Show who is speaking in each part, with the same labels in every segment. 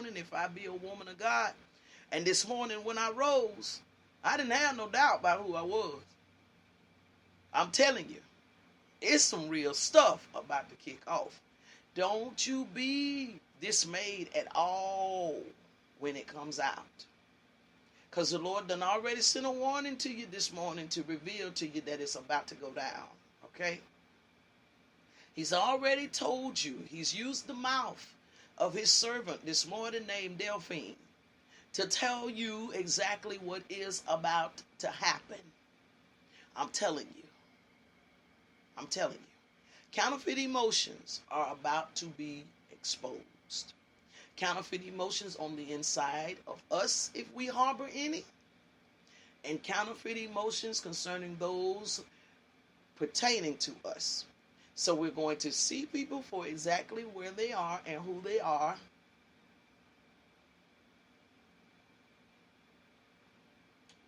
Speaker 1: morning, if I be a woman of God. And this morning when I rose, I didn't have no doubt about who I was. I'm telling you, it's some real stuff about to kick off. Don't you be dismayed at all when it comes out. Because the Lord done already sent a warning to you this morning to reveal to you that it's about to go down. Okay? He's already told you. He's used the mouth of his servant this morning named Delphine to tell you exactly what is about to happen. I'm telling you. I'm telling you. Counterfeit emotions are about to be exposed. Counterfeit emotions on the inside of us, if we harbor any, and counterfeit emotions concerning those pertaining to us. So we're going to see people for exactly where they are and who they are.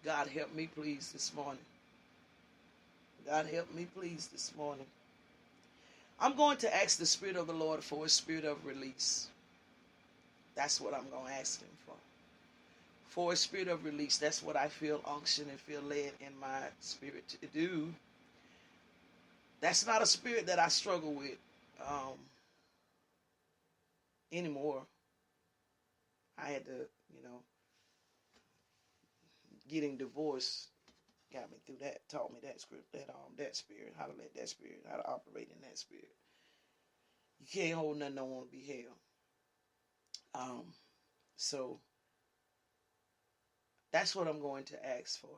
Speaker 1: God help me please this morning. God help me please this morning. I'm going to ask the Spirit of the Lord for a spirit of release. That's what I'm going to ask him for. For a spirit of release. That's what I feel unction and feel led in my spirit to do. That's not a spirit that I struggle with anymore. I had to, getting divorced got me through that, taught me that script, that spirit, how to let that spirit, how to operate in that spirit. You can't hold nothing that won't be held. So that's what I'm going to ask for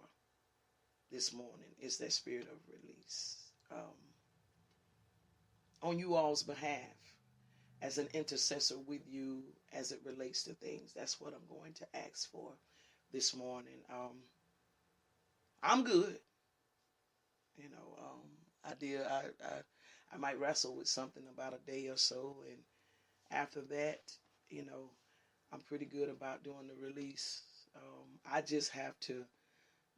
Speaker 1: this morning, is that spirit of release. On you all's behalf, as an intercessor with you as it relates to things. That's what I'm going to ask for this morning. I'm good. I might wrestle with something about a day or so, and after that, I'm pretty good about doing the release. I just have to,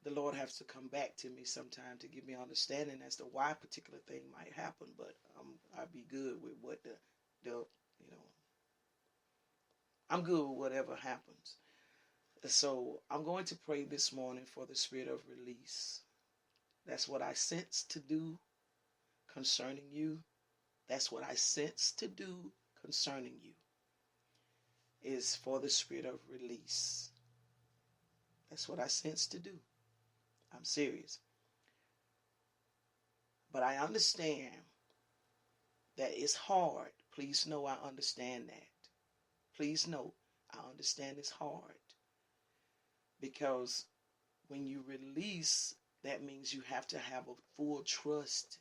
Speaker 1: the Lord has to come back to me sometime to give me understanding as to why a particular thing might happen, but I'll be good with what I'm good with whatever happens. So I'm going to pray this morning for the spirit of release. That's what I sense to do concerning you. That's what I sense to do concerning you, is for the spirit of release. That's what I sense to do. I'm serious. But I understand that it's hard. Please know I understand that. Please know I understand it's hard. Because when you release, that means you have to have a full trust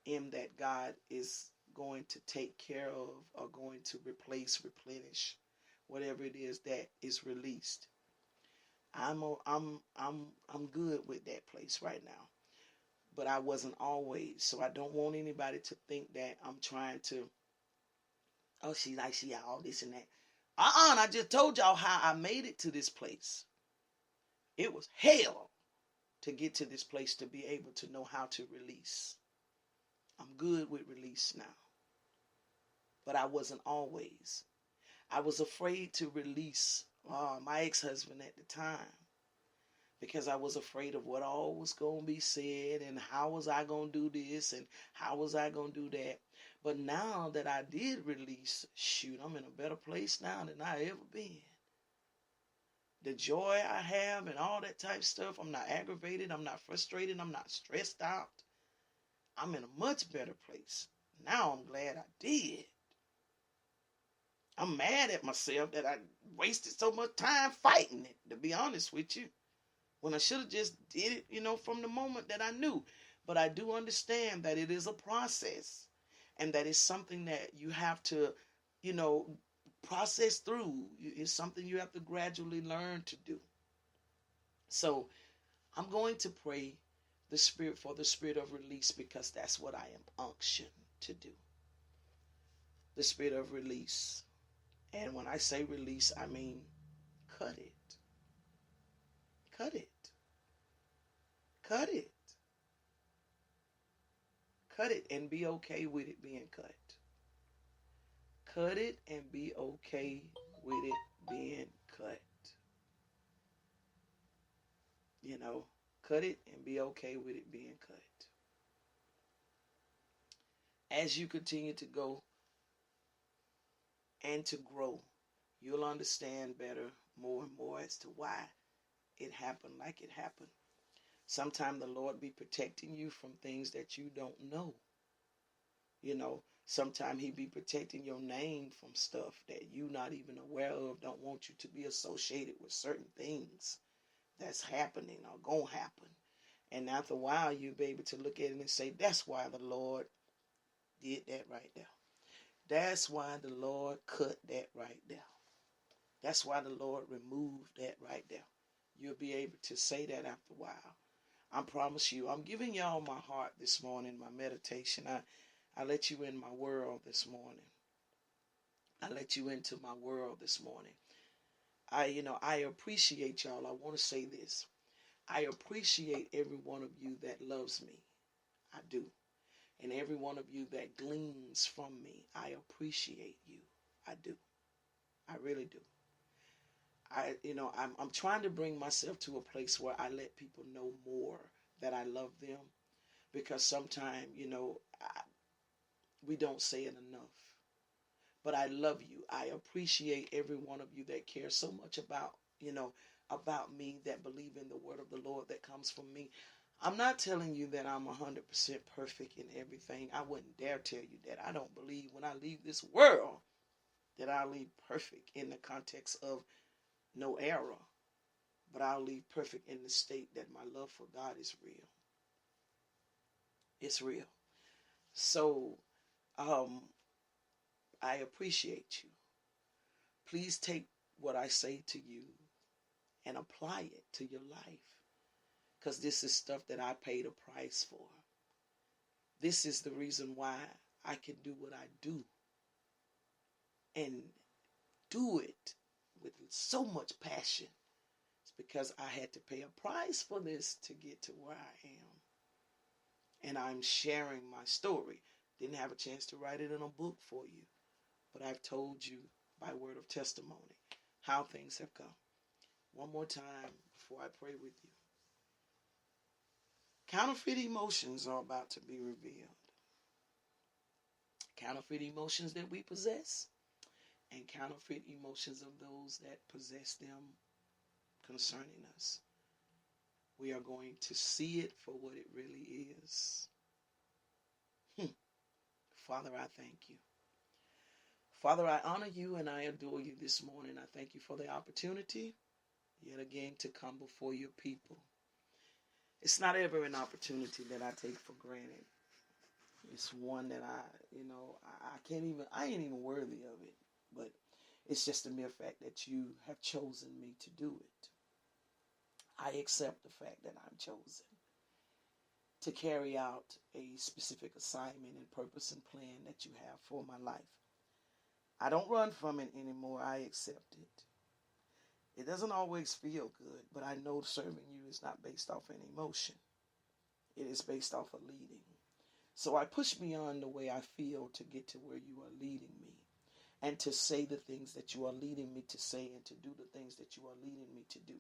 Speaker 1: in that God is going to take care of or going to replenish whatever it is that is released. I'm good with that place right now. But I wasn't always. So I don't want anybody to think that I'm trying to, she all this and that. I just told y'all how I made it to this place. It was hell to get to this place to be able to know how to release. I'm good with release now. But I wasn't always. I was afraid to release my ex-husband at the time, because I was afraid of what all was going to be said and how was I going to do this and how was I going to do that. But now that I did release, I'm in a better place now than I ever been. The joy I have and all that type of stuff, I'm not aggravated, I'm not frustrated, I'm not stressed out. I'm in a much better place. Now I'm glad I did. I'm mad at myself that I wasted so much time fighting it, to be honest with you. When I should have just did it, from the moment that I knew. But I do understand that it is a process. And that is something that you have to, process through. It's something you have to gradually learn to do. So I'm going to pray for the spirit of release, because that's what I am unctioned to do. The spirit of release. And when I say release, I mean cut it. Cut it. Cut it. Cut it and be okay with it being cut. Cut it and be okay with it No, cut it and be okay with it being cut. As you continue to go and to grow, you'll understand better more and more as to why it happened like it happened. Sometimes the Lord be protecting you from things that you don't know. You know, sometimes he be protecting your name from stuff that you not even aware of, don't want you to be associated with certain things that's happening or gonna happen. And after a while, you'll be able to look at it and say, that's why the Lord did that right there. That's why the Lord cut that right there. That's why the Lord removed that right there. You'll be able to say that after a while. I promise you, I'm giving y'all my heart this morning, my meditation. I let you in my world this morning. I let you into my world this morning. I appreciate y'all. I want to say this. I appreciate every one of you that loves me. I do. And every one of you that gleans from me, I appreciate you. I do. I really do. I'm trying to bring myself to a place where I let people know more that I love them, because sometimes, we don't say it enough. But I love you. I appreciate every one of you that cares so much about me, that believe in the word of the Lord that comes from me. I'm not telling you that I'm 100% perfect in everything. I wouldn't dare tell you that. I don't believe when I leave this world that I'll leave perfect in the context of no error. But I'll leave perfect in the state that my love for God is real. It's real. So, I appreciate you. Please take what I say to you and apply it to your life. Because this is stuff that I paid a price for. This is the reason why I can do what I do. And do it with so much passion. It's because I had to pay a price for this to get to where I am. And I'm sharing my story. Didn't have a chance to write it in a book for you. But I've told you by word of testimony how things have come. One more time before I pray with you. Counterfeit emotions are about to be revealed. Counterfeit emotions that we possess, and counterfeit emotions of those that possess them concerning us. We are going to see it for what it really is. Father, I thank you. Father, I honor you and I adore you this morning. I thank you for the opportunity yet again to come before your people. It's not ever an opportunity that I take for granted. It's one that I ain't even worthy of it. But it's just a mere fact that you have chosen me to do it. I accept the fact that I'm chosen to carry out a specific assignment and purpose and plan that you have for my life. I don't run from it anymore. I accept it. It doesn't always feel good, but I know serving you is not based off an emotion. It is based off of leading. So I push beyond the way I feel to get to where you are leading me, and to say the things that you are leading me to say, and to do the things that you are leading me to do.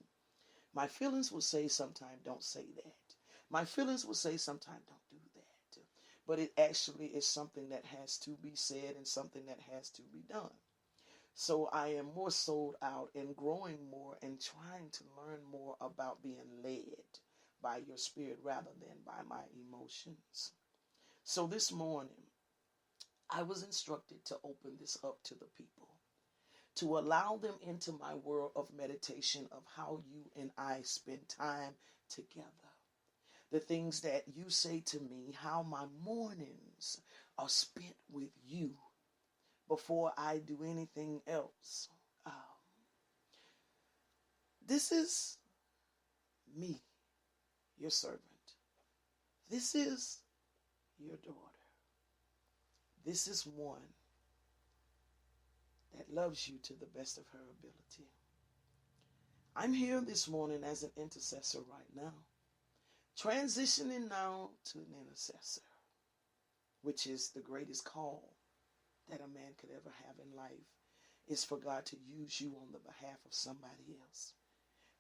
Speaker 1: My feelings will say sometimes don't say that. My feelings will say sometimes don't do that. But it actually is something that has to be said and something that has to be done. So I am more sold out and growing more and trying to learn more about being led by your spirit rather than by my emotions. So this morning, I was instructed to open this up to the people, to allow them into my world of meditation of how you and I spend time together. The things that you say to me, how my mornings are spent with you before I do anything else. This is me, your servant. This is your daughter. This is one that loves you to the best of her ability. I'm here this morning as an intercessor right now, transitioning now to an intercessor, which is the greatest call that a man could ever have in life, is for God to use you on the behalf of somebody else.